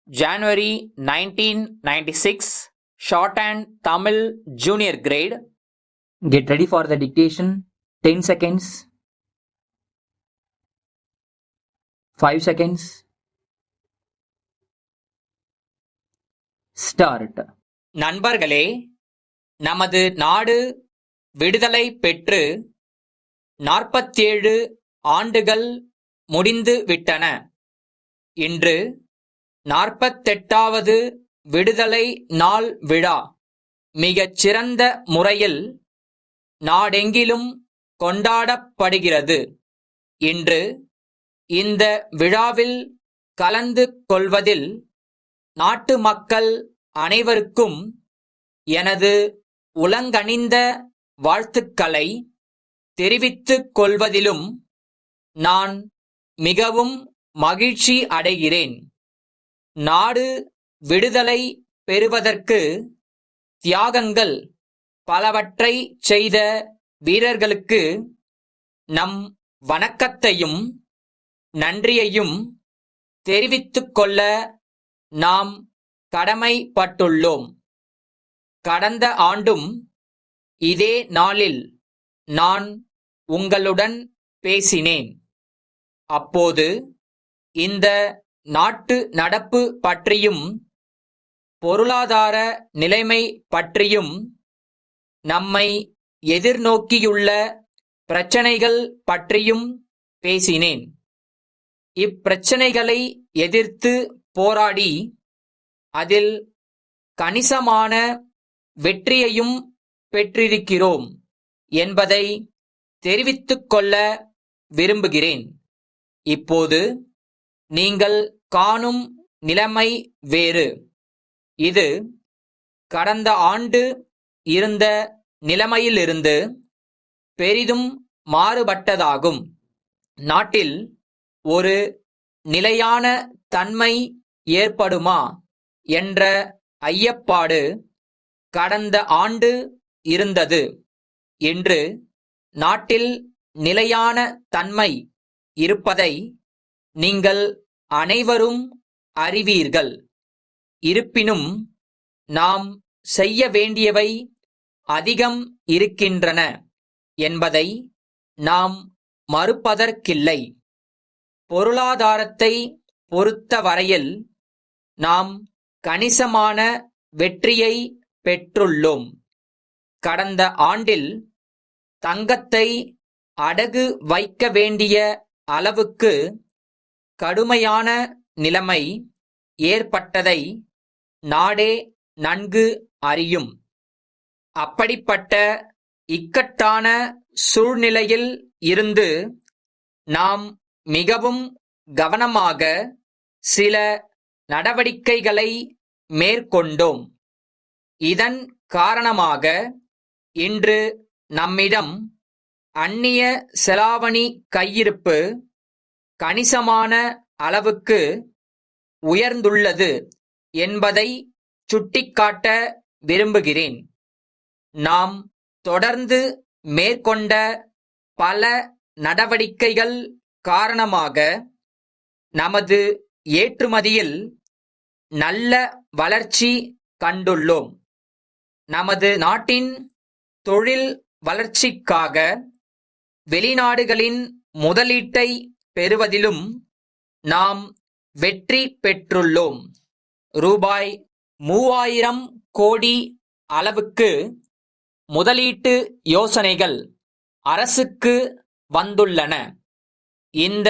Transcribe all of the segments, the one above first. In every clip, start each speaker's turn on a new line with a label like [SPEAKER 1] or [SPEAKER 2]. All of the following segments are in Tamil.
[SPEAKER 1] January 1996, Shorthand Tamil Junior Grade.
[SPEAKER 2] Get ready for the dictation. 10 seconds. 5 seconds. Start.
[SPEAKER 1] நண்பர்களே, நமது நாடு விடுதலை பெற்று 47 ஆண்டுகள் முடிந்து விட்டன. இன்று 48வது விடுதலை நாள் விழா மிகச் சிறந்த முறையில் நாடெங்கிலும் கொண்டாடப்படுகிறது. இன்று இந்த விழாவில் கலந்து கொள்வதில் நாட்டு மக்கள் அனைவருக்கும் எனது உளங்கனிந்த வாழ்த்துக்களை தெரிவித்துக் கொள்வதிலும் நான் மிகவும் மகிழ்ச்சி அடைகிறேன். நாடு விடுதலை பெறுவதற்கு தியாகங்கள் பலவற்றை செய்த வீரர்களுக்கு நம் வணக்கத்தையும் நன்றியையும் தெரிவித்துக் கொள்ள நாம் கடமைப்பட்டுள்ளோம். கடந்த ஆண்டும் இதே நாளில் நான் உங்களுடன் பேசினேன். அப்போது இந்த நாட்டு நடப்பு பற்றியும் பொருளாதார நிலைமை பற்றியும் நம்மை எதிர்நோக்கியுள்ள பிரச்சனைகள் பற்றியும் பேசினேன். இப்பிரச்சனைகளை எதிர்த்து போராடி அதில் கணிசமான வெற்றியையும் பெற்றிருக்கிறோம் என்பதை தெரிவித்துக் கொள்ள விரும்புகிறேன். இப்போது நீங்கள் காணும் நிலைமை வேறு. இது கடந்த ஆண்டு இருந்த நிலைமையிலிருந்து பெரிதும் மாறுபட்டதாகும். நாட்டில் ஒரு நிலையான தன்மை ஏற்படுமா என்ற ஐயப்பாடு கடந்த ஆண்டு இருந்தது. இன்று நாட்டில் நிலையான தன்மை இருப்பதை நீங்கள் அனைவரும் அறிவீர்கள். இருப்பினும் நாம் செய்ய வேண்டியவை அதிகம் இருக்கின்றன என்பதை நாம் மறுப்பதற்கில்லை. பொருளாதாரத்தை பொறுத்தவரையில் நாம் கணிசமான வெற்றியை பெற்றுள்ளோம். கடந்த ஆண்டில் தங்கத்தை அடகு வைக்க வேண்டிய அளவுக்கு கடுமையான நிலைமை ஏற்பட்டதை நாடே நன்கு அறியும். அப்படிப்பட்ட இக்கட்டான சூழ்நிலையில் இருந்து நாம் மிகவும் கவனமாக சில நடவடிக்கைகளை மேற்கொண்டோம். இதன் காரணமாக இன்று நம்மிடம் அந்நிய செலாவணி கையிருப்பு கணிசமான அளவுக்கு உயர்ந்துள்ளது என்பதை சுட்டிக்காட்ட விரும்புகிறேன். நாம் தொடர்ந்து மேற்கொண்ட பல நடவடிக்கைகள் காரணமாக நமது ஏற்றுமதியில் நல்ல வளர்ச்சி கண்டுள்ளோம். நமது நாட்டின் தொழில் வளர்ச்சிக்காக வெளிநாடுகளின் முதலீட்டை பெறுவதிலும் நாம் வெற்றி பெற்றுள்ளோம். ரூபாய் 3000 கோடி அளவுக்கு முதலீட்டு யோசனைகள் அரசுக்கு வந்துள்ளன. இந்த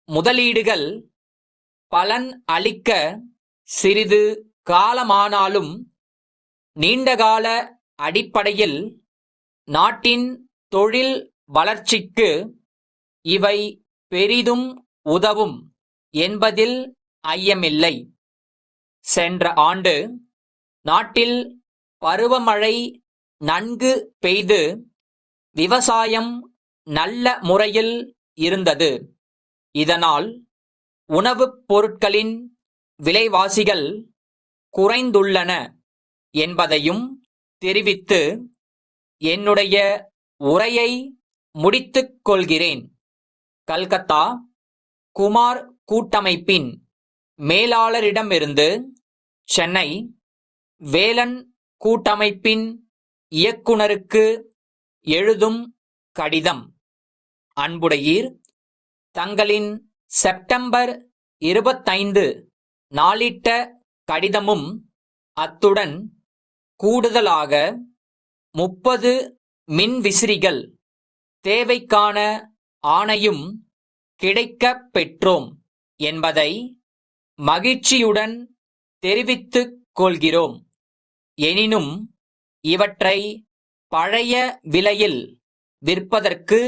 [SPEAKER 1] முதலீடுகள் பலன் அளிக்க சிறிது காலமானாலும் நீண்டகால அடிப்படையில் நாட்டின் தொழில் வளர்ச்சிக்கு இவை பெரிதும் உதவும் என்பதில் ஐயமில்லை. சென்ற ஆண்டு நாட்டில் பருவமழை நன்கு பெய்து விவசாயம் நல்ல முறையில் இருந்தது. இதனால் உணவுப் பொருட்களின் விலைவாசிகள் குறைந்துள்ளன என்பதையும் தெரிவித்து என்னுடைய உரையை முடித்துக் கொள்கிறேன். கல்கத்தா குமார் கூட்டமைப்பின் மேலாளரிடமிருந்து சென்னை வேலன் கூட்டமைப்பின் இயக்குனருக்கு எழுதும் கடிதம். அன்புடையீர், தங்களின் செப்டம்பர் 25 நாளிட்ட கடிதமும் அத்துடன் கூடுதலாக 30 மின்விசிறிகள் தேவைக்கான ஆணையும் கிடைக்கப் பெற்றோம் என்பதை மகிழ்ச்சியுடன் தெரிவித்துக் கொள்கிறோம். எனினும் இவற்றை பழைய விலையில் விற்பதற்கு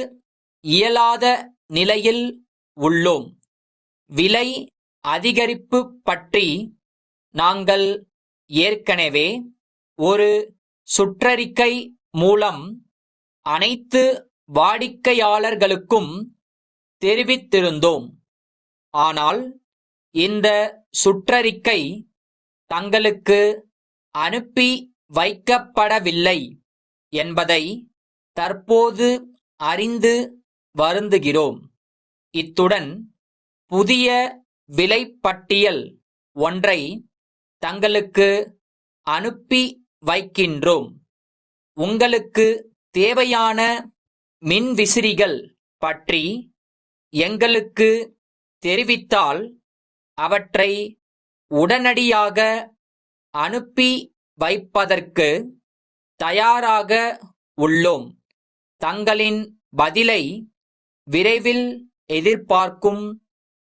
[SPEAKER 1] இயலாத நிலையில் உள்ளோம். விலை அதிகரிப்பு பற்றி நாங்கள் ஏற்கனவே ஒரு சுற்றறிக்கை மூலம் அனைத்து வாடிக்கையாளர்களுக்கும் தெரிவித்திருந்தோம். ஆனால் இந்த சுற்றறிக்கை தங்களுக்கு அனுப்பி வைக்கப்படவில்லை என்பதை தற்போது அறிந்து வருந்துகிறோம். இத்துடன் புதிய விலைப்பட்டியல் ஒன்றை தங்களுக்கு அனுப்பி வைக்கின்றோம். உங்களுக்கு தேவையான மின்விசிறிகள் பற்றி எங்களுக்கு தெரிவித்தால் அவற்றை உடனடியாக அனுப்பி வைப்பதற்கு தயாராக உள்ளோம். தங்களின் பதிலை விரைவில் எதிர்பார்க்கும்.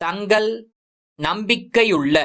[SPEAKER 1] தங்கள் நம்பிக்கையுள்ள